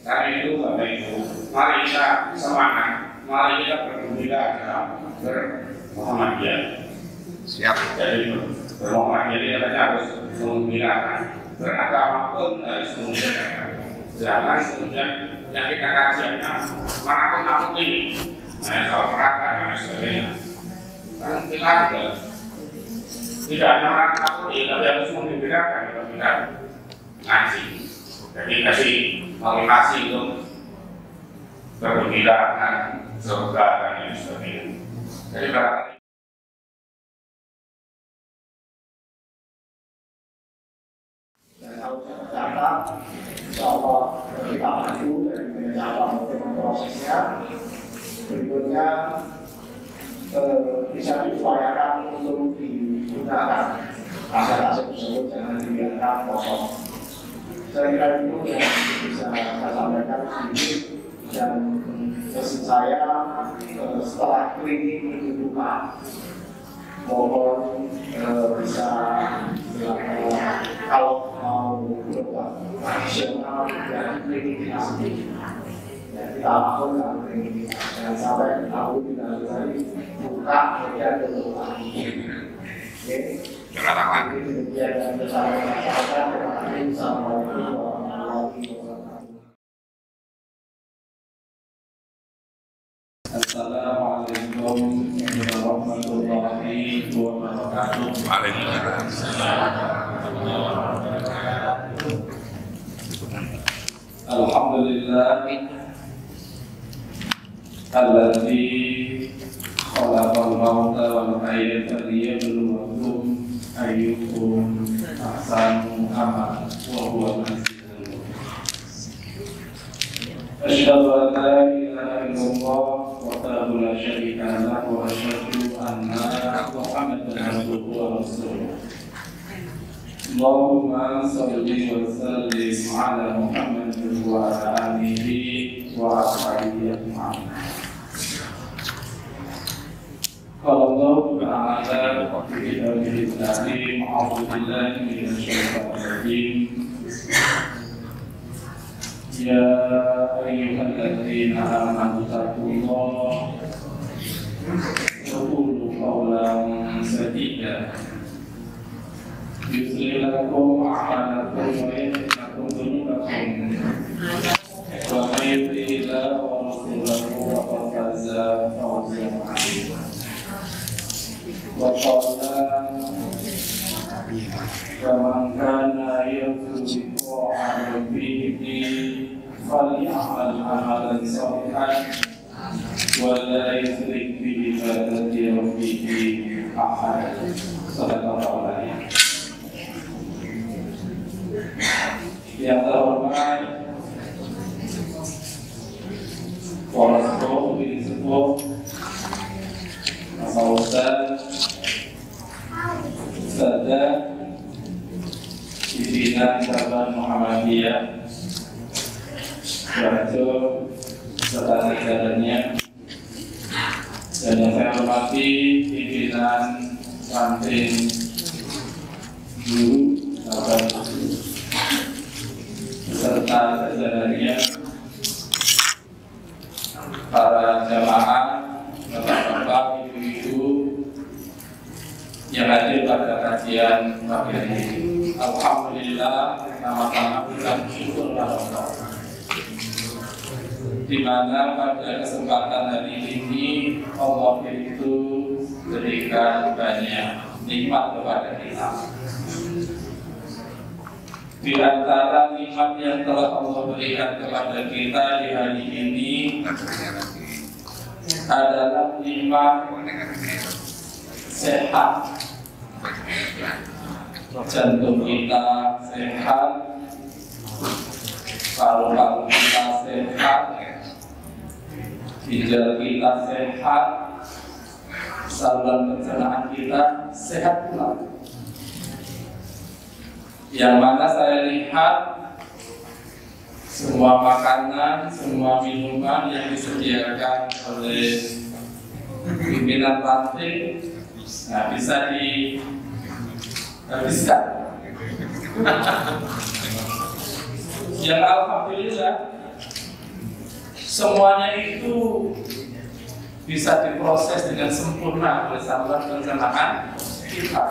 Karena itu Bapak Ibu, mari kita semangat, mari kita bergembira dalam bermuhammadiyah. Siap. Jadi bermuhammadiyah kita harus menggembirakan, beragama pun harus menggembirakan. Jangan kemudian yang kita kajiannya menakut-nakut ini, soal neraka dan sebagainya. Kan kita juga tidak hanya menakut, tapi harus menggembirakan kalau kita ngaji. Jadi kasih motivasi untuk bergembira dengan surga dan lain sebagainya. Jadi barangkali data, insya-Allah kita maju dan mencapai prosesnya. Berikutnya bisa diupayakan untuk digunakan aset-aset tersebut, jangan dibiarkan kosong. Saya kira itu yang bisa saya sampaikan sedikit, dan pesan saya setelah klinik menunjukkan mohon bisa kalau mau berbuat tradisional dari klinik sendiri. Kita lakukan dalam klinik, jangan sampai tahu tidak dari buka kemudian tutup lagi. Oke. Demikian yang bisa saya sampaikan. Terima kasih. Assalamualaikum warahmatullahi wabarakatuh. Assalamualaikum warahmatullahi wabarakatuh. Alhamdulillah alladzi khalaqal mauta wal hayata liyabluwakum ayyukum ahsanu amala wa huwa al-azizul hakim. Asyhadu an la ilaha illallah wahdahu la syarika lahu wa asyhadu anna Muhammadan abduhu wa rasuluh. Allahumma shalli wa sallim ala Muhammad wa ala alihi wa ashabihi ajma'in. Qala Allah ta'ala fi kitabihil karim, a'udzu billahi minasy syaithanir rajim. Ya ayyuhalladzina amanu taqullaha wa qulu qawlan sadida. Yuslih lakum a'malakum wa yaghfir lakum dhunubakum. Wa may yuti' Allaha wa rasulahu faqad faza fawzan 'azima. Wa qala faman kana yarju liqa'a rabbih faly'amal 'amalan shalihan wa la yushrik bi ibadati rabbih ahadan. Shadaqallahu al-'azim. Yang terhormat para sepuh, bini sepuh, Bapak Ustaz, Ustazah, pimpinan cabang Muhammadiyah, Barajo, serta jajarannya, dan yang saya hormati pimpinan kantin guru, Bapak serta jajarannya, para jamaah, bapak-bapak, ibu-ibu yang hadir pada kajian pagi ini. Alhamdulillah, nama-nama kita syukur Allah. Di mana pada kesempatan hari ini Allah itu berikan banyak nikmat kepada kita. Di antara nikmat yang telah Allah berikan kepada kita di hari ini adalah nikmat sehat. Jantung kita sehat, paru-paru kita sehat, ginjal kita sehat, saluran pencernaan kita sehat pula. Yang mana saya lihat semua makanan, semua minuman yang disediakan oleh pimpinan ranting, nah, bisa dihabiskan. Yang alhamdulillah semuanya itu bisa diproses dengan sempurna oleh saluran pencernaan kita.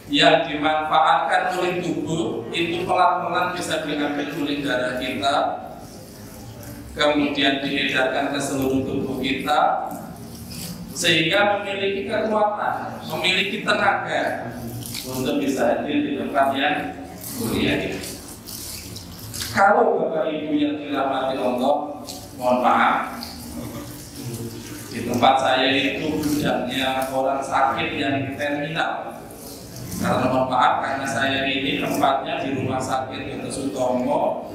Yang dimanfaatkan oleh tubuh itu pelan-pelan bisa diambil oleh darah kita, kemudian diedarkan ke seluruh tubuh kita, sehingga memiliki kekuatan, memiliki tenaga untuk bisa hadir di tempat yang mulia ini. Kalau Bapak Ibu yang dirahmati Allah, mohon maaf, di tempat saya itu banyaknya orang sakit yang terminal. Karena mohon maaf, karena saya ini tempatnya di Rumah Sakit Dr. Sutomo,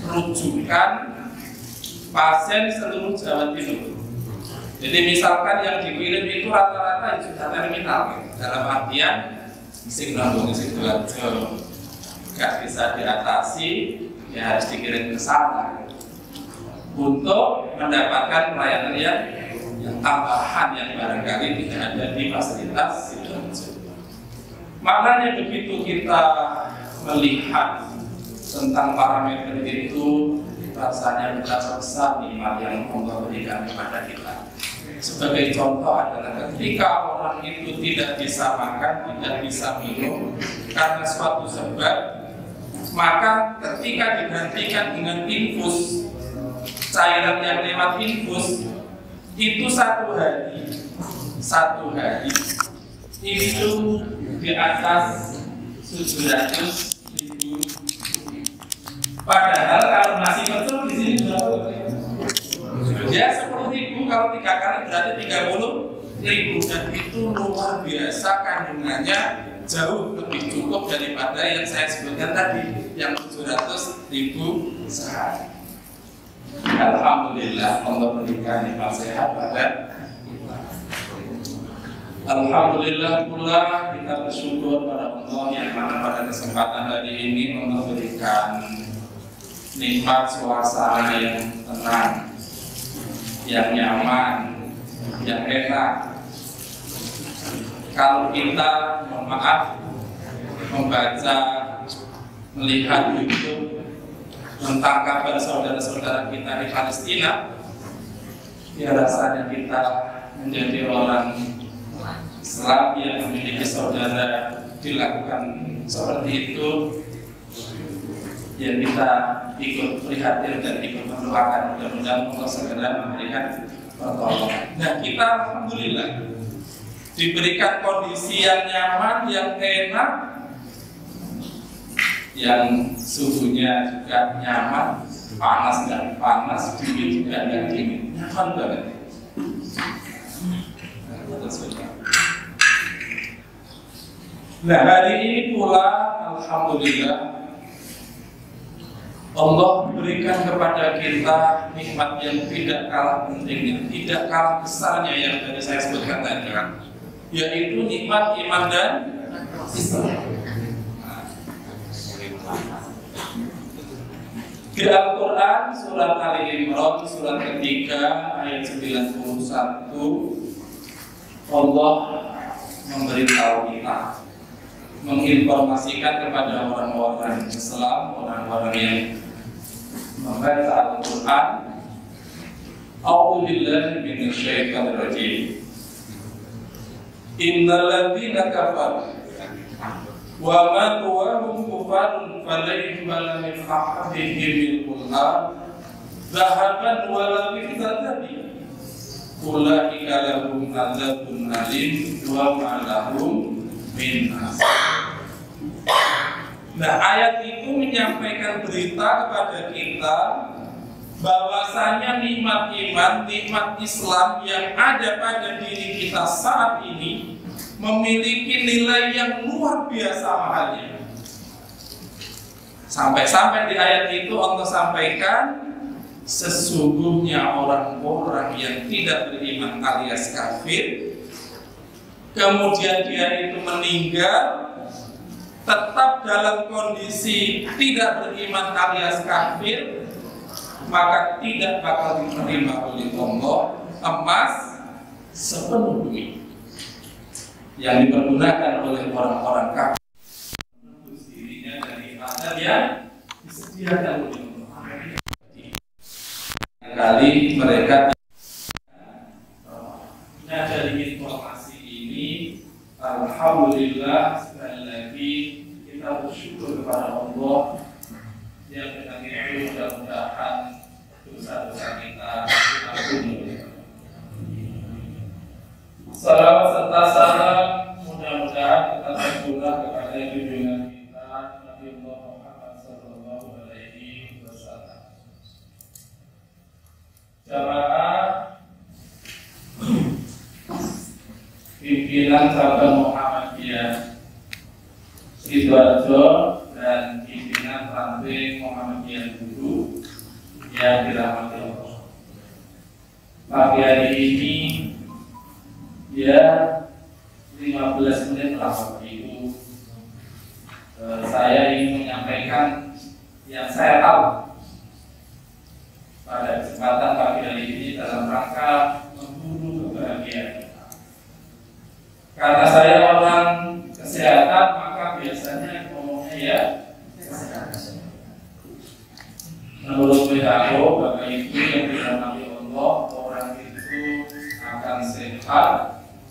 rujukan pasien seluruh Jawa Timur. Jadi misalkan yang dikirim itu rata-rata sudah terminal, dalam artian sing nambung sing doajo nggak bisa diatasi, ya harus dikirim ke sana untuk mendapatkan pelayanan yang tambahan yang barangkali tidak ada di fasilitas Sidoarjo. Maknanya begitu kita melihat tentang parameter itu, rasanya betapa besar nikmat yang Allah berikan kepada kita. Sebagai contoh adalah ketika orang itu tidak bisa makan, tidak bisa minum karena suatu sebab, maka ketika digantikan dengan infus, cairan yang lewat infus, itu satu hari itu di atas 700.000. Padahal kalau masih kecil di sini berapa? Ya 10.000, kalau 3 kali berarti 30.000, dan itu luar biasa kandungannya, jauh lebih cukup daripada yang saya sebutkan tadi, yang 700.000 sehari. Alhamdulillah Allah berikan nikmat sehat pada kita. Alhamdulillah pula kita bersyukur pada Allah yang mana pada kesempatan hari ini Allah berikan nikmat suasana yang tenang, yang nyaman, yang enak. Kalau kita, mohon maaf, membaca, melihat YouTube tentang kabar saudara-saudara kita di Palestina, ya rasanya kita menjadi orang Islam yang memiliki saudara dilakukan seperti itu, ya kita ikut prihatin dan ikut mendoakan, mudah-mudahan Allah segera memberikan pertolongan. Nah, kita alhamdulillah diberikan kondisi yang nyaman, yang enak, yang suhunya juga nyaman, panas dan panas, dingin juga dan dingin, nyaman banget. Nah, hari ini pula alhamdulillah Allah berikan kepada kita nikmat yang tidak kalah pentingnya, tidak kalah besarnya yang tadi saya sebutkan tadi, yaitu nikmat iman dan Islam. Di Al-Quran surat Ali Imran surat ketiga ayat 91, Allah memberitahu kita, menginformasikan kepada orang-orang Islam, orang-orang yang membaca Al-Quran, A'udzu billahi minasyaitonir rajim. Innal ladzina kafaru wa matu wa hum kufarun falayhim min ahadihim al-nar dhahaban wa lam yahtadi ulaika lahum adzabun alim wa ma lahum min nasir. Nah, ayat itu menyampaikan berita kepada kita bahwasanya nikmat iman, nikmat Islam yang ada pada diri kita saat ini memiliki nilai yang luar biasa mahalnya. Sampai-sampai di ayat itu Allah sampaikan, sesungguhnya orang-orang yang tidak beriman alias kafir, kemudian dia itu meninggal tetap dalam kondisi tidak beriman alias kafir, maka tidak bakal diterima oleh Allah emas sepenuh bumi yang dipergunakan oleh orang-orang kafir menembus dirinya dari azab yang disediakan oleh Allah. barangkali mereka dari informasi ini. Alhamdulillah, sekali lagi kita bersyukur kepada Allah yang dengan itu mudah-mudahan dosa-dosa kita diampuni. Salawat serta salam mudah-mudahan kita tercurah kepada junjungan kita Nabi Muhammad Sallallahu Alaihi Wasallam. Jamaah pimpinan cabang Muhammadiyah Sidoarjo dan pimpinan ranting Muhammadiyah Guru yang dirahmati Allah. Pagi hari ini ya 15 menit lah itu saya ingin menyampaikan yang saya tahu pada kesempatan pagi hari ini dalam rangka memburu kebahagiaan kita. Karena saya orang kesehatan, maka biasanya ngomongnya ya kesehatan. Menurut WHO, Bapak Ibu yang dirahmati Allah, orang itu akan sehat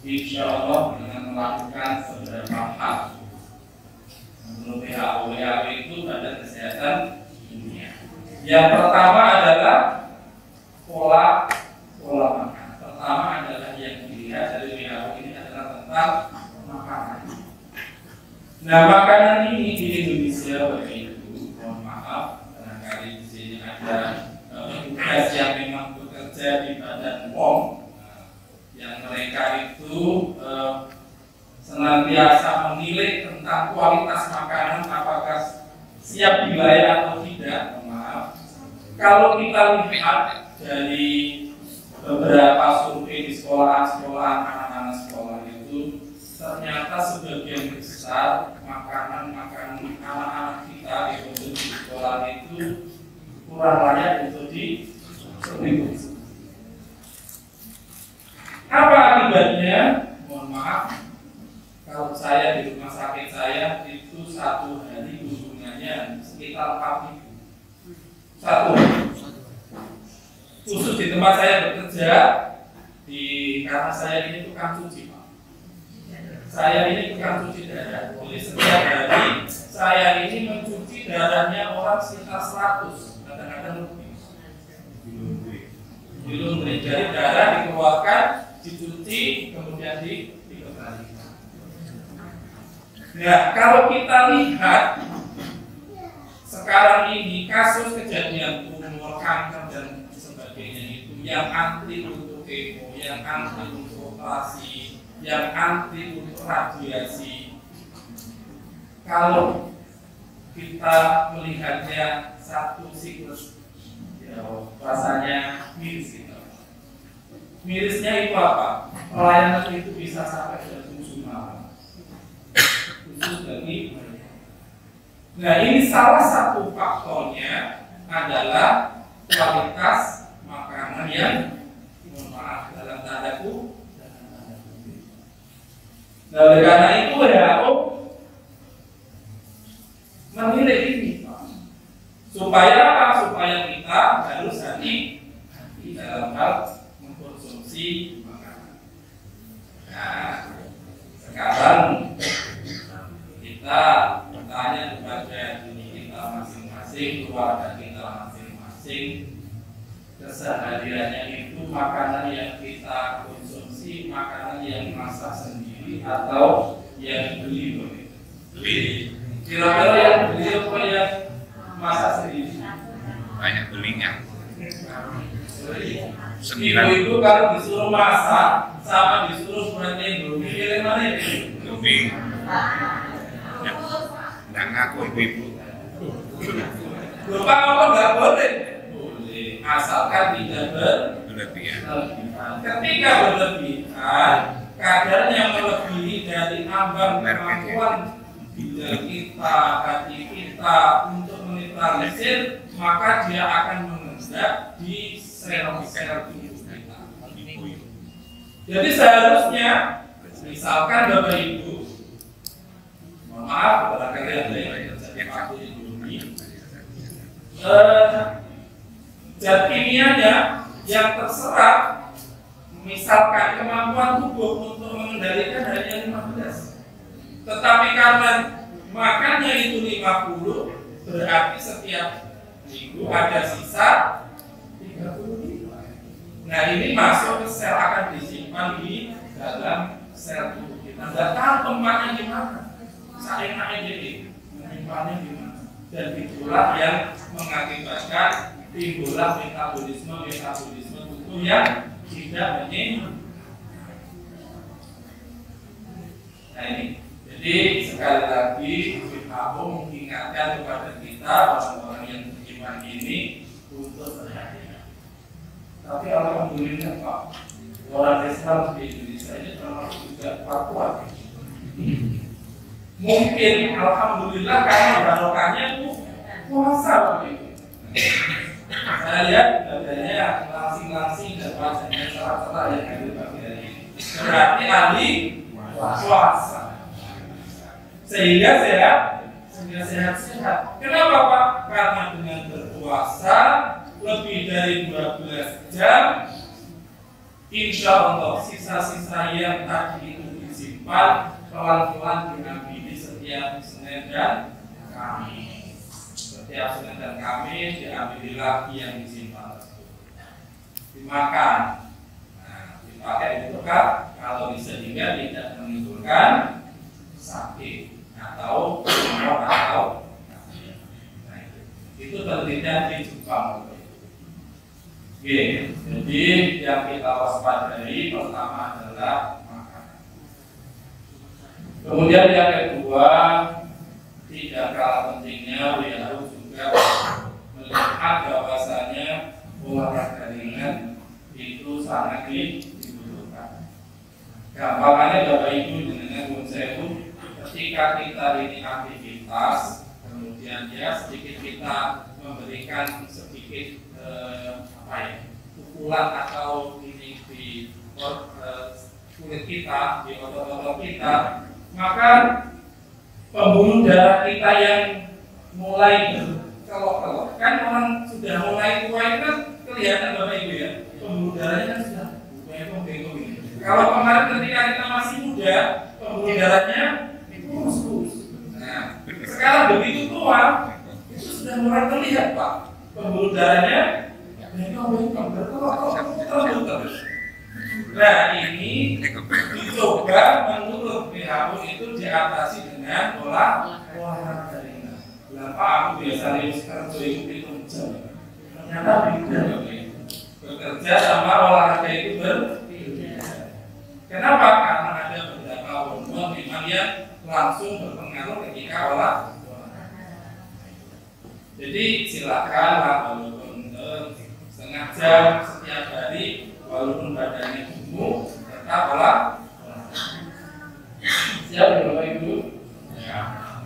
insya Allah dengan melakukan beberapa hal. Menurut WHO itu Badan Kesehatan Dunia. Yang pertama adalah pola makan. Pertama adalah yang dilihat dari WHO ini adalah tentang makanan. Nah, makanan ini di Indonesia, Bapak Ibu, mohon maaf, barangkali di sini ada petugas yang memang bekerja di Badan POM, yang mereka itu senantiasa menilai tentang kualitas makanan apakah siap dilayar atau tidak. Maaf, kalau kita lihat dari beberapa survei di sekolah-sekolah, anak-anak sekolah itu ternyata sebagian besar makanan anak-anak kita di sekolah itu kurang layak untuk dikonsumsi. Apa akibatnya? Mohon maaf, kalau saya di rumah sakit saya itu satu hari kunjungannya sekitar 4.000. Satu. Khusus di tempat saya bekerja, karena saya ini tukang cuci, Pak. Saya ini tukang cuci darah. Jadi setiap hari saya ini mencuci darahnya orang sekitar 100, kadang-kadang lebih. Dilundri. Jadi darah dikeluarkan, dicuci, kemudian dikembalikan. Nah, kalau kita lihat sekarang ini kasus kejadian tumor, kanker dan sebagainya itu yang antri untuk kemo, yang antri untuk operasi, yang antri untuk radiasi. Kalau kita melihatnya satu siklus, ya, rasanya miris gitu. Mirisnya itu apa? Pelayanan itu bisa sampai jam 7 malam. Khusus bagi mereka. Nah, ini salah satu faktornya adalah kualitas makanan yang, mohon maaf, dalam tanda kutip. Nah, oleh karena itu WHO menilai ini, supaya apa? Supaya kita harus hati-hati dalam hal mengkonsumsi makanan. Nah, sekarang kita bertanya kepada diri kita masing-masing, keluarga kita masing-masing, kesehariannya itu makanan yang kita konsumsi, makanan yang masak sendiri atau yang beli begitu. Kira-kira yang beli apa yang masak sendiri? Banyak belinya. Ibu-ibu kalau disuruh masak sama disuruh buat Indomie, pilih mana itu? Indomie. Nggak ngaku ibu-ibu. Lupa apa nggak boleh? Boleh, asalkan tidak Berlebihan. Ketika berlebihan, kadarnya melebihi dari ambang kemampuan ginjal kita, hati kita untuk menetralisir, maka dia akan mengendap di sel-sel tubuh kita. Jadi seharusnya, misalkan Bapak Ibu, mohon maaf, barangkali ada yang terjadi waktu Indomie, zat kimianya yang terserap misalkan kemampuan tubuh untuk mengendalikan hanya 15, tetapi karena makannya itu 50, berarti setiap minggu ada sisa 35. Nah ini masuk ke sel, akan disimpan di dalam sel tubuh kita. Nggak tahu tempatnya di mana, seenaknya jadi menyimpannya di mana. Dan itulah yang mengakibatkan timbullah metabolisme tubuh yang tidak menyeimbang. Nah ini, jadi sekali lagi WHO mengingatkan kepada kita orang-orang yang beriman ini untuk berhati-hati. Tapi alhamdulillah Pak, orang Islam di Indonesia ini termasuk juga kuat. Mungkin alhamdulillah karena barokahnya itu puasa Pak itu. Saya lihat dadanya langsing-langsing dan wajahnya salah-salah yang ada di bagian ini. Berarti ahli puasa. Sehingga sehat. Kenapa Pak? Karena dengan berpuasa lebih dari 12 jam, insya Allah sisa-sisa yang tadi itu disimpan pelan-pelan diambil setiap Senin dan Kamis. Setiap Senin dan Kamis diambil lagi yang disimpan tersebut, dimakan. Nah, dipakai untuk kalori sehingga tidak menimbulkan sakit atau tumor atau nah, itu penelitian di Jepang. Oke, jadi yang kita waspadai pertama adalah makanan. Kemudian yang kedua, tidak kalah pentingnya WHO juga melihat bahwasanya olahraga ringan itu sangat dibutuhkan. Gampangannya Bapak Ibu dengan konsep ketika kita ini aktivitas, kemudian ya sedikit kita memberikan sedikit pukulan atau ini di kulit kita, di otot-otot kita, maka pembuluh darah kita yang mulai berkelok-kelok, kan orang sudah mulai tua itu kan kelihatan Bapak Ibu ya, pembuluh darahnya kan sudah bengkok-bengkok ini. Kalau kemarin ketika kita masih muda, pembuluh darahnya kurus. Nah, sekarang begitu tua, itu sudah mulai terlihat Pak, pembuluh darahnya bengkok-bengkok, berkelok-kelok terus. Nah ini dicoba menurut WHO itu diatasi dengan olahraga ringan. Kenapa aku biasa sekarang itu jam? Ternyata beda bekerja sama olahraga itu berbeda. Kenapa? Karena ada beberapa hormon memang yang langsung berpengaruh ketika olahraga. Jadi silakan walaupun setengah jam setiap hari, walaupun badannya gemuk, tetap olahraga. Siap ya Bapak Ibu? Ya.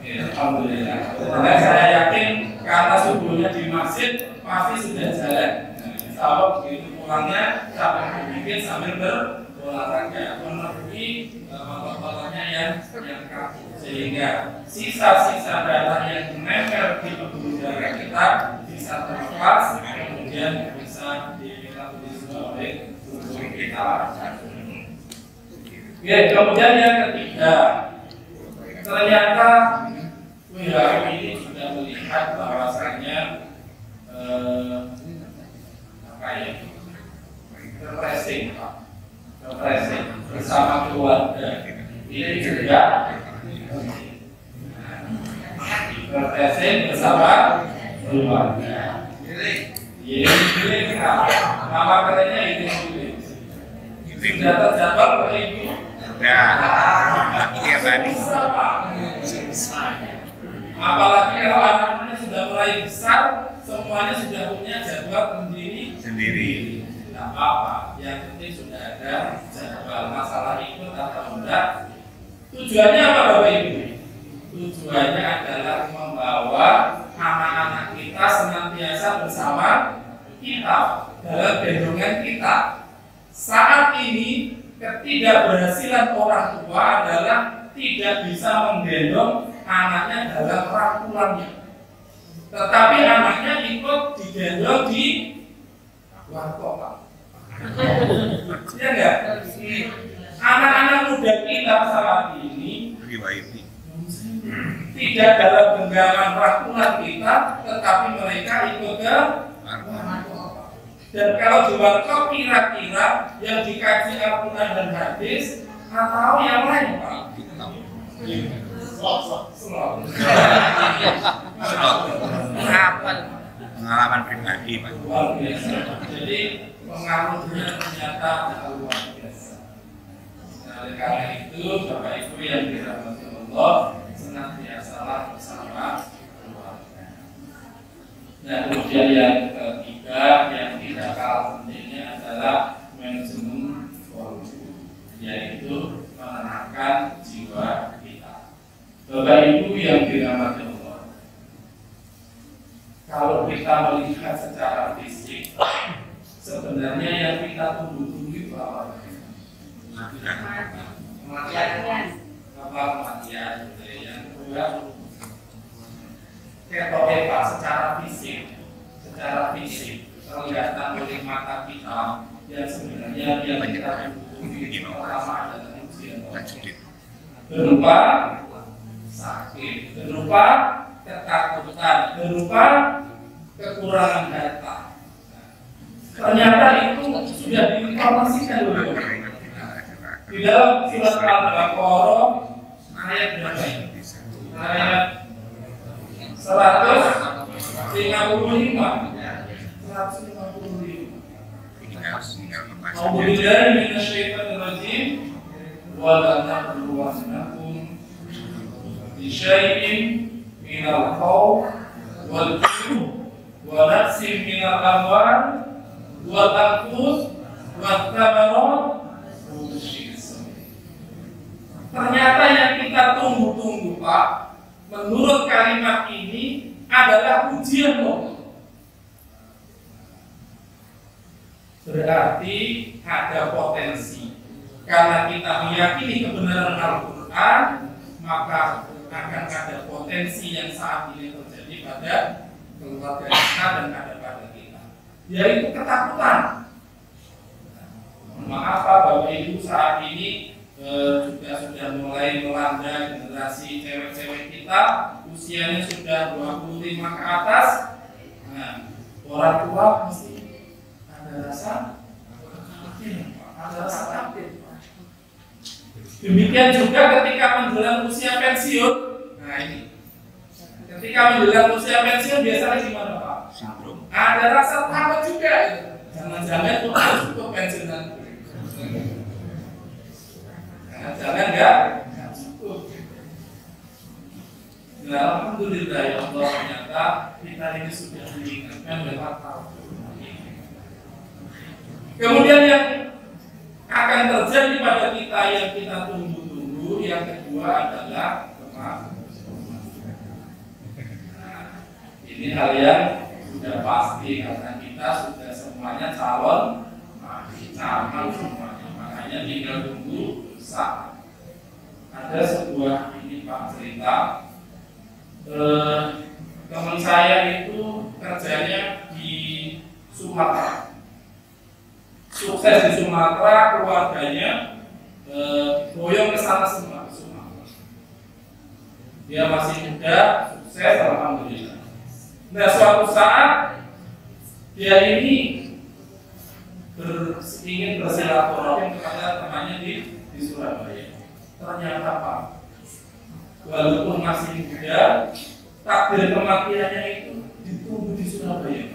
Alhamdulillah. Karena saya yakin karena subuhnya di masjid pasti sudah jalan. Kalau begitu pulangnya sampai bikin sambil berolahraga, memenuhi otot-ototnya yang kaku, sehingga sisa-sisa darah yang menempel di pembuluh darah kita bisa terlepas, kemudian bisa dimetabolisme oleh tubuh kita. Ya, kemudian yang ketiga, ternyata WHO ini sudah melihat bahwasanya refreshing bersama keluarga ini juga refreshing bersama keluarga. Ini nama kerennya ini sudah terjadwal Bapak Ibu. Iya tadi. Apalagi kalau anak-anaknya sudah mulai besar, semuanya sudah punya jadwal sendiri. Tidak apa-apa, yang penting sudah ada jadwal. Masalah ikut atau enggak. Tujuannya apa Bapak Ibu? Tujuannya adalah membawa anak-anak kita senantiasa bersama kita dalam gendongan kita. Saat ini ketidakberhasilan orang tua adalah tidak bisa menggendong anaknya dalam rangkulannya, tetapi anaknya ikut digendong di warkop. tidak dalam genggaman rangkulan kita, tetapi mereka ikut ke warkop. Dan kalau di warkop kira-kira yang dikaji Al-Quran dan hadis atau yang lain Pak? Slot. Pengalaman pribadi Pak. Luar biasa. Jadi pengaruhnya ternyata luar biasa. Nah, oleh karena itu Bapak Ibu yang dirahmati Allah, senantiasalah bersama keluarga. Nah, kemudian yang ketiga yang tidak kalah pentingnya adalah manajemen waktu, yaitu menenangkan jiwa kita. Bapak Ibu yang dirahmati Allah, kalau kita melihat secara fisik, sebenarnya yang kita tunggu-tunggu itu apa? Kematian. Yang kedua, ketok secara fisik kelihatan oleh mata kita, yang sebenarnya yang kita tunggu itu pertama adalah ujian berupa sakit, berupa ketakutan, berupa kekurangan data. Ternyata itu sudah diinformasikan dulu di dalam surat Al-Baqarah ayat berapa ini? Ayat 155. A'udzubillahi minasyaitonir rajim. Wa la nabluwannakum bi syai'in minal khawf wal ju' wa naqsin minal amwal wal anfus wat thamarat. Ternyata yang kita tunggu-tunggu Pak, menurut kalimat ini adalah ujian Allah. Berarti ada potensi. Karena kita meyakini kebenaran Al-Quran, maka akan ada potensi yang saat ini terjadi pada keluarga kita dan ada pada kita, yaitu ketakutan. Maaf Pak, Bapak Ibu, saat ini sudah mulai melanda generasi cewek-cewek kita, usianya sudah 25 ke atas. Nah, orang tua mesti ada rasa takut. Demikian juga ketika menjelang usia pensiun. Nah ini, ketika menjelang usia pensiun biasanya gimana Pak? Ada rasa takut juga. Jangan-jangan cukup pensiun nanti. Jangan enggak cukup. Nah, alhamdulillah ya Allah, ternyata kita ini sudah diingatkan lewat Al-Quran. Kemudian yang akan terjadi pada kita yang kita tunggu-tunggu, yang kedua adalah kematian. Nah, ini hal yang sudah pasti karena kita sudah semuanya calon semuanya, makanya tinggal tunggu saat. Ada sebuah ini Pak cerita, teman saya itu kerjanya di Sumatera, sukses di Sumatera, keluarganya boyong ke sana semua ke Sumatera. Dia masih muda, sukses, alhamdulillah. Nah, suatu saat dia ini ingin bersilaturahim kepada temannya di Surabaya. Ternyata Pak, walaupun masih muda, takdir kematiannya itu ditunggu di Surabaya.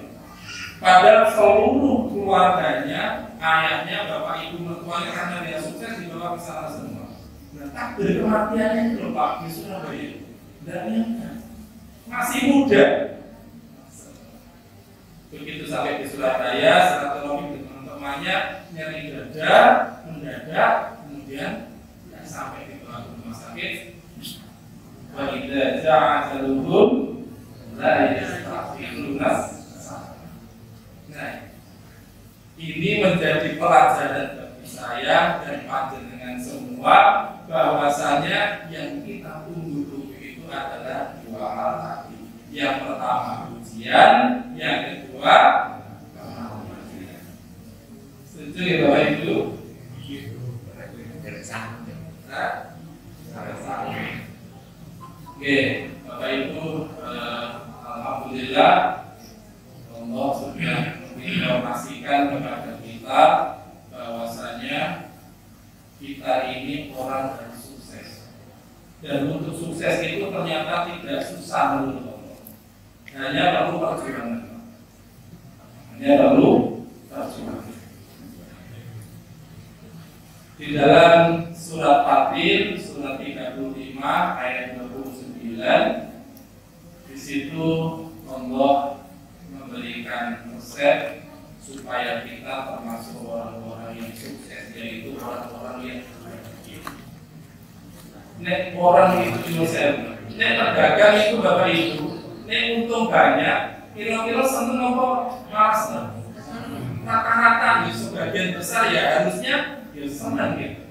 Padahal seluruh keluarganya, ayahnya, bapak, ibu, mertuanya karena dia sukses dibawa ke sana semua. Nah, takdir kematiannya itu Pak di Surabaya. Dan yang masih muda. Begitu sampai di Surabaya, silaturahmi dengan teman-temannya, nyeri dada, mendadak, kemudian sampai di rumah sakit. Wa idza ja'aluhum la yastaghfiruna. Nah, ini menjadi pelajaran bagi saya dan panjenengan semua bahwasanya yang kita tunggu-tunggu itu adalah dua hal tadi. Yang pertama ujian, yang kedua kematian. Setuju ya Bapak Ibu? Oke, Bapak memastikan kepada kita bahwasanya kita ini orang yang sukses. Dan untuk sukses itu ternyata tidak susah menurut Allah. Hanya perlu perjuangan. Hanya perlu perjuangan. Di dalam surat Fatir, surat 35 ayat 29, di situ Allah memberikan resep supaya kita termasuk orang-orang yang sukses, yaitu orang-orang yang bahagia. Nek orang itu juga nek pedagang itu Bapak Ibu, nek untung banyak, kira-kira seneng apa malas? Rata-rata di sebagian besar ya harusnya ya senang gitu.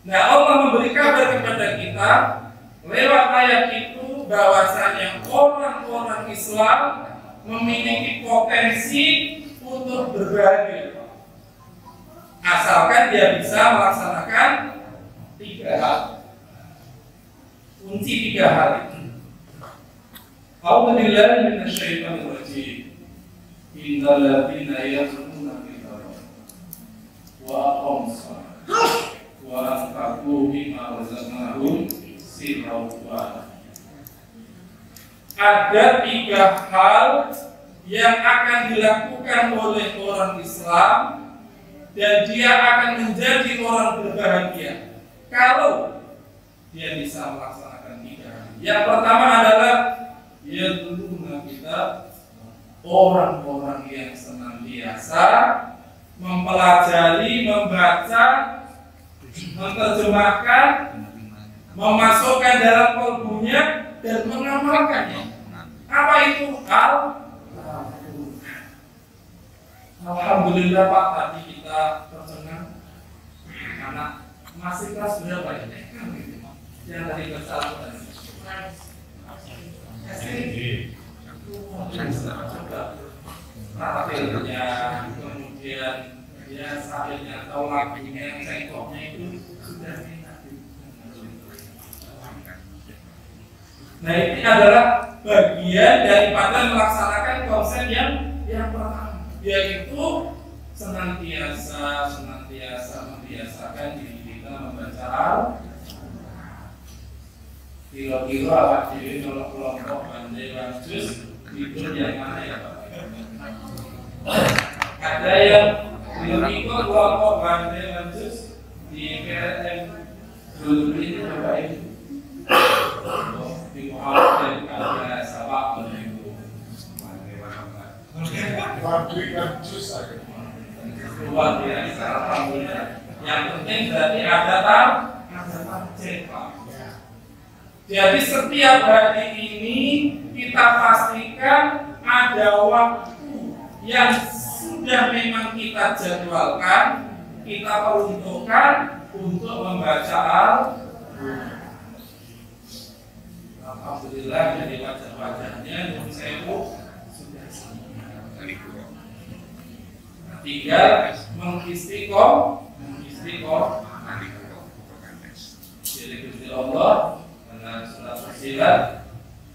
Nah, Allah memberi kabar kepada kita lewat ayat itu bahwasanya orang-orang Islam memiliki potensi untuk berbahagia asalkan dia bisa melaksanakan 3 hal. Kunci 3 hal itu. A'udzubillahi minasyaitonir rajim. Innal ladzina yaquluna billahi wa aqamus shalah wa anfaqu mimma razaqnahum sirran wa ada 3 hal yang akan dilakukan oleh orang Islam dan dia akan menjadi orang berbahagia kalau dia bisa melaksanakan 3 hal. Yang pertama adalah yaduluna kita orang-orang yang senantiasa mempelajari, membaca, menerjemahkan, memasukkan dalam kalbunya dan mengamalkannya. Apa itu? Alhamdulillah Pak, tadi kita tercengang anak masih kelas berapa ya? Yang tadi bersama Praktilnya, kemudian ya sairnya atau lagunya, cengkoknya itu sudah enak. Nah, ini adalah bagian daripada melaksanakan konsep yang pertama, yaitu senantiasa membiasakan diri kita membaca Al-Quran. Kira-kira awak dhewe kalau kelompok bandai wajus tidur yang mana ya Pak? Ada yang ikut kelompok bandai wajus di PLN dulu ini Bapak Ibu. Di Muhammad dan Kalian Sabak Ibu. Luar biasa, alhamdulillah. Yang penting berarti ada target Pak. Jadi setiap hari ini kita pastikan ada waktu yang sudah memang kita jadwalkan, kita peruntukkan untuk membaca Al-Quran. Alhamdulillah dari wajah-wajahnya Nun Sewu sudah semua. Tinggal mengistiqomah. Jadi Gusti Allah dalam surat Fussilat,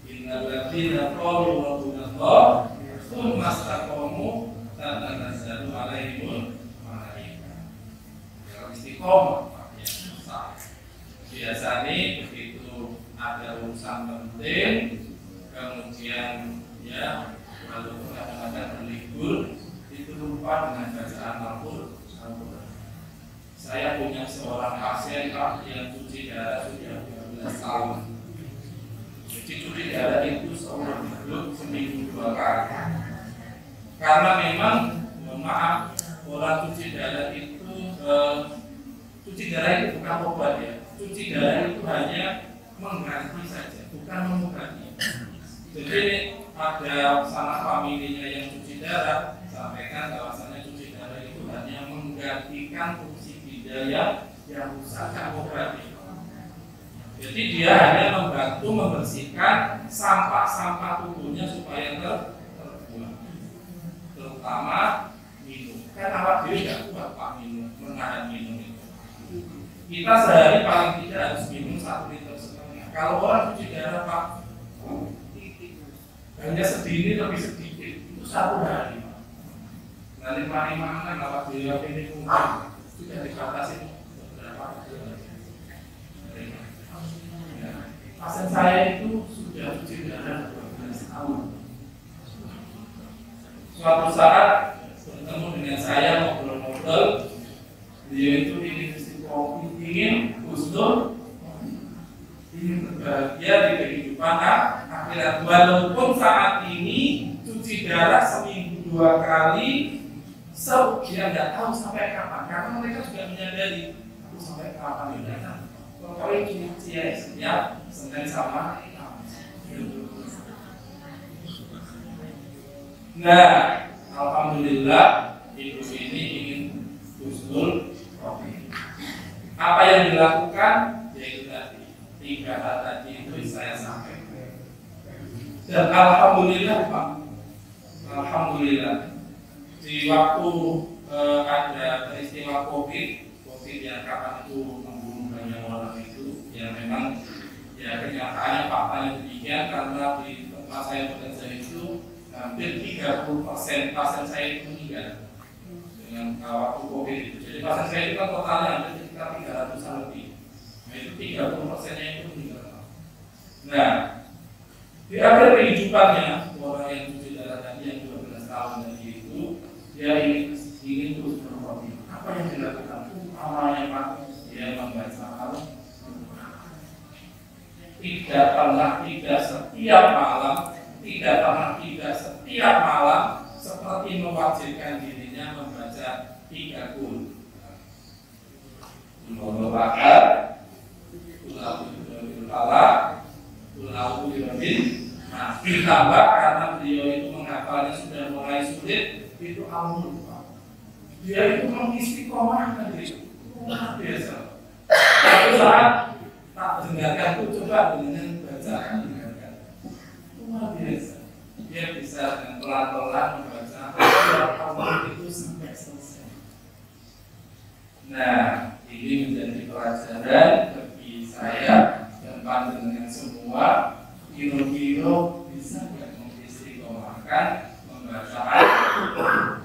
innal ladzina qalu rabbunallah tsumma istaqamu tatanazzalu alaihimul malaikah. Istiqomah biasanya begitu ada urusan penting, kemudian ya walaupun kadang-kadang berlibur itu lupa dengan bacaan Al-Quran. Saya punya seorang pasien Pak yang cuci darah sudah 12 tahun. Jadi cuci darah itu seumur hidup seminggu 2 kali. Karena memang maaf orang cuci darah itu bukan obat ya. Cuci darah itu hanya mengganti saja, bukan mengobati. Jadi ada sanak familinya yang cuci darah, sampaikan bahwasanya cuci darah itu hanya menggantikan fungsi ginjal yang rusak, mengobati. Jadi dia hanya membantu membersihkan sampah-sampah tubuhnya supaya terbuang, terutama minum. Kan awak dhewe tidak kuat Pak minum, menahan minum itu. Kita sehari paling tidak harus minum 1,5 liter. Kalau orang cuci darah Pak, hanya sedini lebih sedikit itu 1 hari. Nah terima-terima lewat beliau ini umum sudah dibatasi beberapa pasien saya itu sudah cuci darah 12 tahun. Suatu saat bertemu dengan saya ngobrol-ngobrol, beliau itu ingin kopi, ingin husnul, ingin berbahagia di kehidupan akhirat. Walaupun saat ini cuci darah seminggu 2 kali, dia nggak tahu sampai kapan, karena mereka juga menyadari aku sampai kapan ini. Pokoknya cuci ya setiap Senin sama Nah, alhamdulillah ibu ini ingin husnul khotimah. Apa yang dilakukan? Yaitu tadi 3 hal tadi itu saya sampaikan. Dan alhamdulillah Pak, alhamdulillah di waktu ada peristiwa COVID yang kapan itu membunuh banyak orang itu, ya memang ya kenyataannya faktanya demikian, karena di tempat saya bekerja itu hampir 30% pasien saya itu meninggal dengan waktu COVID itu. Jadi pasien saya itu kan totalnya hampir sekitar 300-an lebih. Nah itu 30%-nya itu meninggal. Nah di akhir kehidupannya orang yang cuci darah tadi yang 12 tahun tadi itu dia ingin terus berkopi. Apa yang dilakukan? Utamanya Pak, dia membaca Al-Quran. Tidak pernah, tidak setiap malam, tidak pernah, tidak setiap malam seperti mewajibkan dirinya membaca 3 qul. Qul Ahad, Qul A'udzu birabbil falaq, Qul A'udzu birabbin nas. Ditambah karena beliau itu menghafalnya sudah mulai sulit, itu Al-Mulk. Dia itu mengistiqomahkan diri luar biasa. Suatu saat tak dengarkan itu coba dengan bacaan dengarkan luar biasa. Dia bisa dengan pelan-pelan membaca Al-Quran itu sampai selesai. Nah, ini menjadi pelajaran bagi saya dan panjenengan semua. Kira-kira bisa nggak mengistiqomahkan membaca Al-Quran?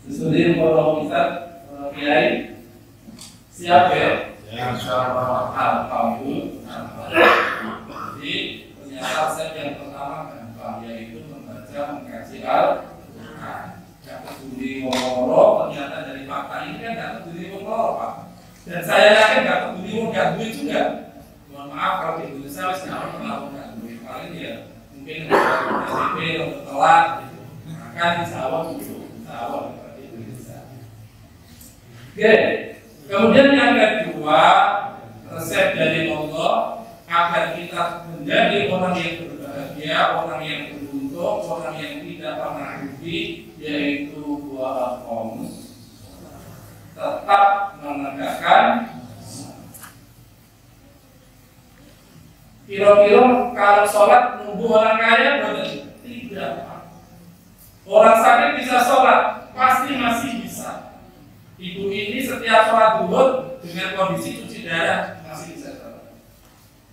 Sesudah kalau kita kiai siap ya? Alhamdulillah. Jadi ternyata resep yang pertama gampang, yaitu membaca mengkaji Al-Quran. Gak peduli ngomong, ternyata dari fakta ini kan gak peduli ngomong Pak. Dan saya yakin gak peduli ngomong gak duit juga. Mohon maaf kalau di Indonesia harus gak duit. Paling ya mungkin SPP untuk telat gitu. Maka di Jawa dulu, Jawa. Oke, kemudian yang kedua, resep dari Allah agar kita menjadi orang yang berbahagia, orang yang beruntung, orang yang tidak pernah rugi, yaitu buah al-khomus. Tetap menegakkan. Kira-kira kalau sholat nunggu orang kaya berarti tidak. Orang sakit bisa sholat, pasti masih bisa. Ibu ini setiap sholat duhur dengan kondisi cuci darah masih bisa sholat.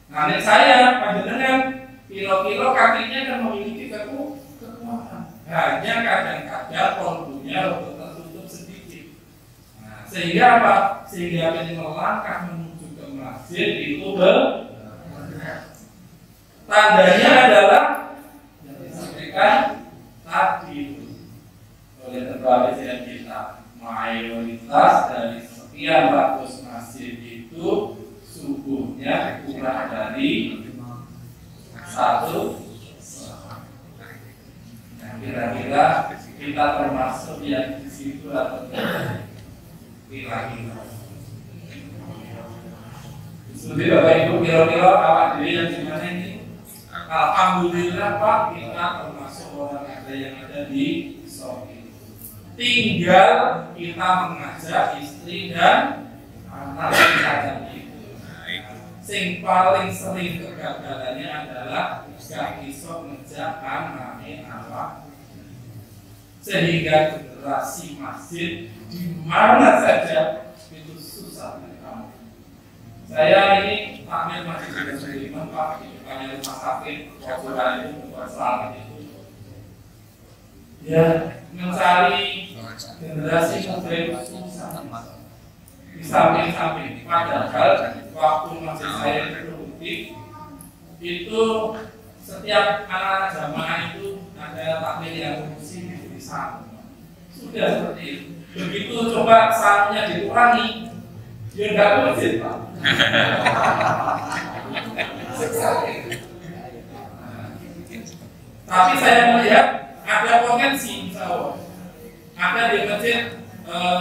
Nah, saya panjenengan kilo-kilo kakinya kan memiliki kekuatan. Hanya kadang-kadang kolbunya tertutup sedikit. Nah, sehingga apa? Sehingga ini melangkah menuju ke masjid itu tandanya adalah yang disampaikan tadi oleh ketua presiden kita. Mayoritas dari sekian ratus masjid itu subuhnya kurang dari 1. Nah, kira-kira kita termasuk yang di situ atau tidak? Kira-kira. Jadi Bapak Ibu, kira-kira awak diri yang gimana ini? Alhamdulillah Pak, kita termasuk orang yang ada di Sofi. Tinggal kita mengajak istri dan anak saja itu. Sing paling sering kegagalannya adalah gak bisa ngejak anaknya awak. Sehingga generasi masjid di mana saja itu susah kamu. Saya ini takmir masjid sudah beriman Pak di depannya rumah sakit waktu hari itu buat selamat itu. ya mencari generasi muda itu susah di samping-samping. Padahal waktu masih saya produktif itu setiap anak jamaah itu ada takmir yang fungsi di sana. Sudah seperti itu. Begitu coba saatnya dikurangi, dia nggak masjid Pak. Tapi saya melihat ada potensi insya Allah. Ada di masjid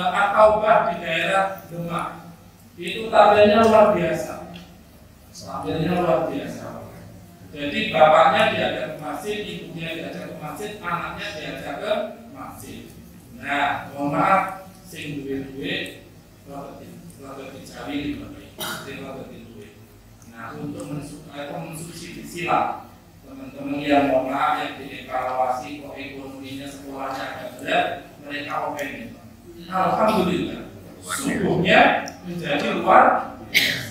At-Taubah di daerah Demak. Itu tampilnya luar biasa. Tampilnya luar biasa. Jadi bapaknya diajak ke masjid, ibunya diajak ke masjid, anaknya diajak ke masjid. Nah, mohon maaf, sing duwe-duwe rada dijawi di duwe. Nah, untuk mensubsidi silang teman-teman yang mohon maaf yang dievaluasi kok ekonominya sekolahnya agak berat, mereka open. Alhamdulillah, sungguhnya menjadi luar biasa.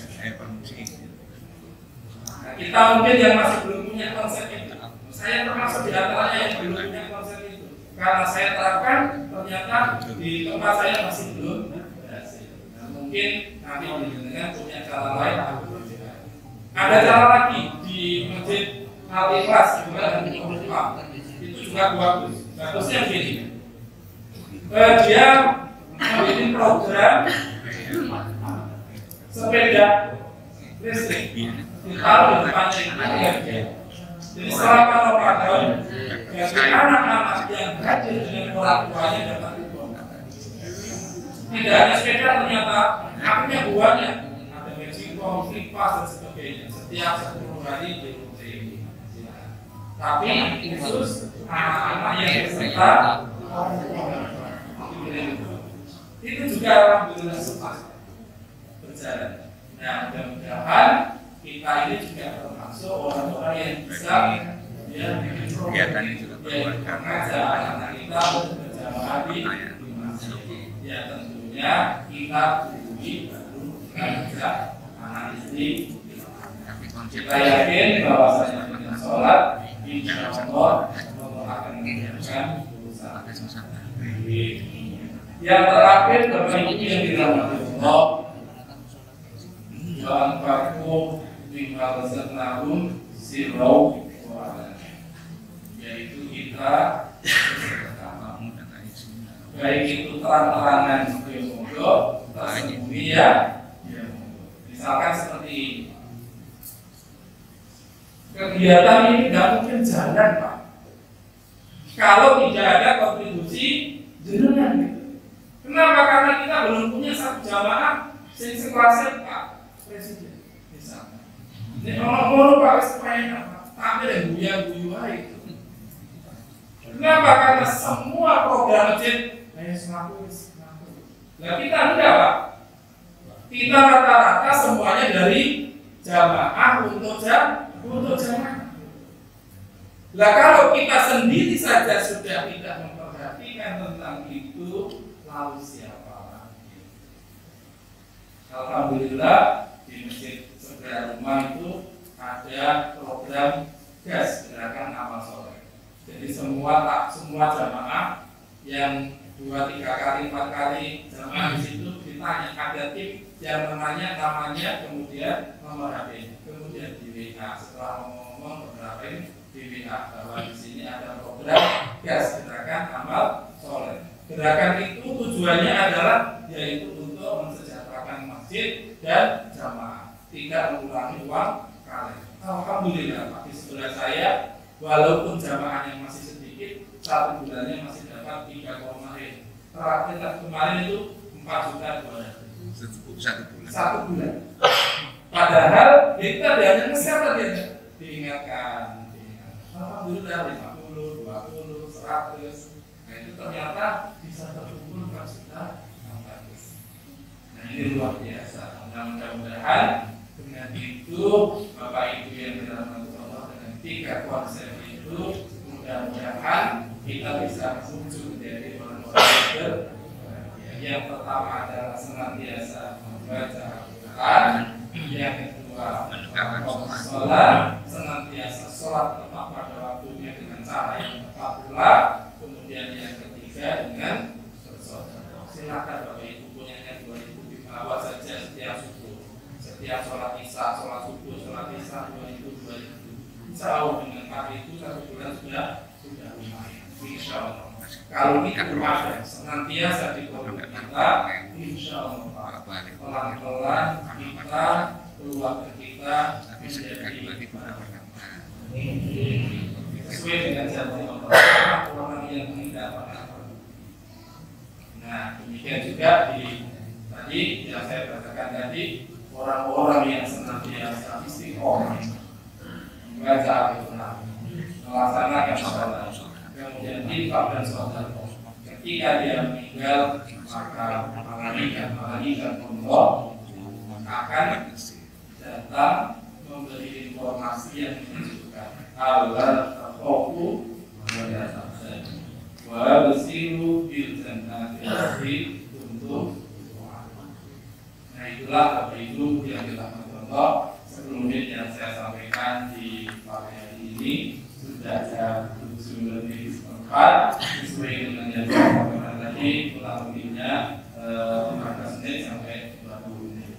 Nah, kita mungkin yang masih belum punya konsep itu, saya termasuk di antaranya yang belum punya konsep itu. Karena saya terapkan, ternyata di tempat saya masih belum berhasil. Nah, mungkin nanti dengan punya cara lain. Ada cara lagi di masjid Al-Ikhlas juga dan itu juga bagus. Bagusnya gini, dia membuat program sepeda listrik ditaruh di depannya itu. Jadi selama Ramadan, bagi anak-anak yang hadir dengan orang tuanya dapat uang. Tidak hanya sepeda, ternyata akhirnya buahnya ada meksiko, kipas dan sebagainya. Setiap 10 hari dirutin. Tapi khusus anak-anak yang berserta itu juga alhamdulillah sempat berjalan. Nah, mudah-mudahan kita ini juga termasuk orang-orang yang bisa kegiatan itu mengajak anak kita untuk berjamaah di masjid. Ya tentunya kita dulu baru mengajak anak istri. Kita yakin bahwasanya dengan sholat insya Allah akan mengerjakan usaha. Yang terakhir Bapak Ibu yang dirahmati Allah, wa anfaqu mimma razaqnahum sirrau wa yaitu kita baik itu terang-terangan ya monggo, tersembunyi ya monggo. Misalkan seperti ini. Kegiatan ini tidak mungkin jalan Pak kalau tidak ada kontribusi jenengan gitu. Kenapa? Karena kita belum punya satu jamaah yang sekelasnya Pak Presiden misalnya. Ini orang-orang Pak supaya apa? Tapi yang guyu-guyu itu. Kenapa? Karena semua program masjid hanya semaku. Nah kita enggak Pak. Kita rata-rata semuanya dari jamaah untuk jamaah. Lah kalau kita sendiri saja sudah tidak memperhatikan tentang itu, lalu siapa lagi? Alhamdulillah di masjid sebelah rumah itu ada program gas gerakan amal soleh. Jadi semua jamaah yang 2, 3 kali, 4 kali jamaah di situ ditanya, ada tim yang menanya namanya, kemudian nomor HP, kemudian di WA. Setelah ngomong beberapa ini di WA bahwa di sini ada program gas gerakan amal soleh. Gerakan itu tujuannya adalah yaitu untuk mensejahterakan masjid dan jamaah, tidak mengurangi uang kalian. Alhamdulillah Pak, di sebelah saya walaupun jamaahnya masih sedikit, 1 bulannya masih dapat 3,5. Terakhir kemarin itu 4.200.000 1 bulan. Padahal kita hanya kesehatan dia diingatkan. Alhamdulillah 50, 20, 100. Nah itu ternyata bisa terkumpul 4 juta yang bagus. Nah ini luar biasa. Mudah-mudahan dengan itu Bapak Ibu yang dirahmati Allah dengan 3 konsep itu, mudah-mudahan kita bisa muncul menjadi orang-orang yang pertama adalah senantiasa membaca Al-Quran, yang kedua menegakkan sholat, senantiasa sholat tepat pada waktunya dengan cara yang tepat pula, kemudian juga dengan bersaudara. Silakan Bapak Ibu punyanya 2.000 dibawa saja setiap subuh, setiap sholat isya, sholat subuh, sholat isya 2.000. Insya Allah dengan 4.000 1 bulan sudah lumayan. Insya Allah. Kalau itu ada senantiasa di keluarga kita, insya Allah pelan-pelan kita keluarga kita menjadi sesuai dengan janji Allah, orang yang tidak pernah. Nah, demikian juga tadi yang saya katakan tadi, orang-orang yang senantiasa istiqomah membaca Al-Quran, melaksanakan sholat, kemudian infak dan sholat. Ketika dia meninggal, maka malaikat Allah akan datang memberi informasi yang menunjukkan al-khawfu wa basiru bil jannati untuk. Nah, itulah Bapak Ibu yang dirahmati Allah. Sebelumnya yang saya sampaikan di pagi hari ini sudah saya lebih seperempat sesuai dengan yang saya sampaikan tadi, kurang lebihnya 15 menit sampai 20 menit.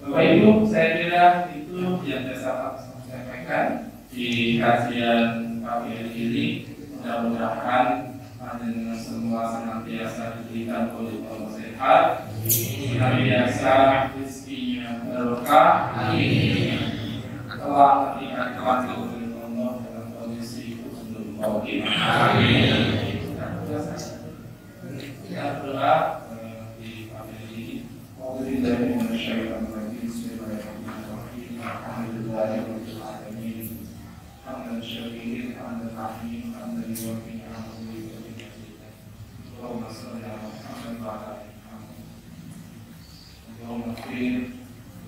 Bapak Ibu, saya kira itu yang saya sampaikan di kajian pagi hari ini. Mudah-mudahan dengan semua senantiasa diberikan oleh Allah sehat, senantiasa rezekinya berkah, telah dikatakan oleh Allah dalam kondisi husnul khotimah. Kita berdoa di pagi ini. Alhamdulillah minasyaitonir bismillahirrahmanirrahim. Alhamdulillahirabbil alamin. Hamdan syakirin, hamdan rahim, hamdan yuwaffi ni'amahu wa yukafi mazida. Allahumma shalli ala Muhammad wa ala ali Muhammad. Allahumma ighfir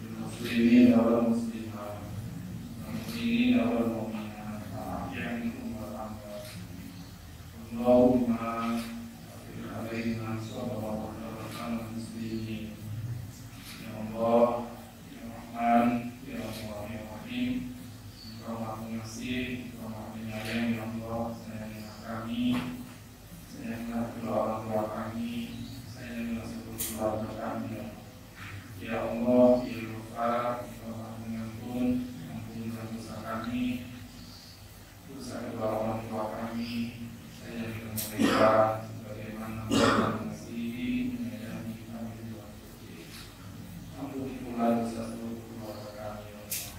lil muslimin wal muslimat, wal mu'minin wal mu'minat, al-ahya'i minhum wal amwat. Allahumma ighfir alaina sallallahu alaihi wa sallam muslimin. Ya Allah, ya Rahman, ya Allah, ya Rahim. Engkau Maha Pengasih, Engkau Maha Penyayang, ya Allah. Sayangilah kami, sayangilah kedua orang tua kami, sayangilah seluruh keluarga kami. Ya Allah, ya Ghafar, Engkau Maha Pengampun, ampunlah dosa kami, dosa kedua orang tua kami, sayangilah mereka sebagaimana Engkau mengasihi, menyayangi kami dua kecil. Ampuni pula dosa seluruh keluarga kami, ya Allah.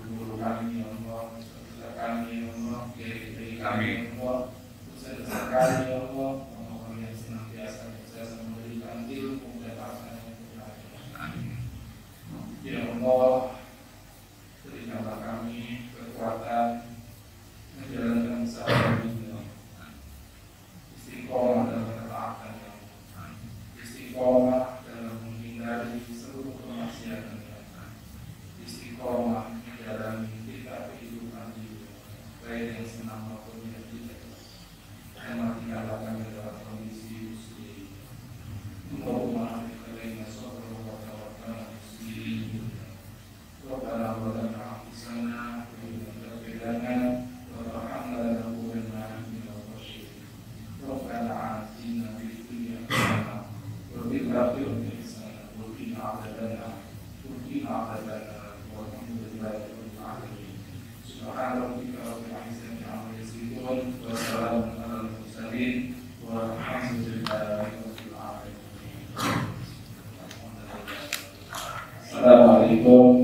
Guru kami, ya Allah, dosa kami, ya Allah, kiai-kiai kami, ya Allah, dosa kami, ya Allah, orang-orang yang senantiasa memberikan ilmu dan pasangan kepada kami. Ya Allah, berikanlah kami kekuatan menjalankan usaha ini, ya Allah. Istiqomah dalam ketaatan, ya Allah. Istiqomah dalam menghindari seluruh kemaksiatan, ya Allah. Istiqomah menjalani kita kehidupan hidup, baik yang senang maupun yang tidak. Dan matikanlah kami dalam kondisi muslim. Allahumma alaina sabra wa tawakkal muslim. Rabbana wa lana anfusana wa in lam taghfir lana wa tarhamna lanakunanna minal khasirin. Rabbana atina fid dunya hasanah wa fil akhirati hasanah wa qina adzabannar. Walhamdulillahi rabbil alamin. Subhana rabbika rabbil izzati amma yasifun wa salamun alal mursalin walhamdulillahi rabbil alamin. Assalamualaikum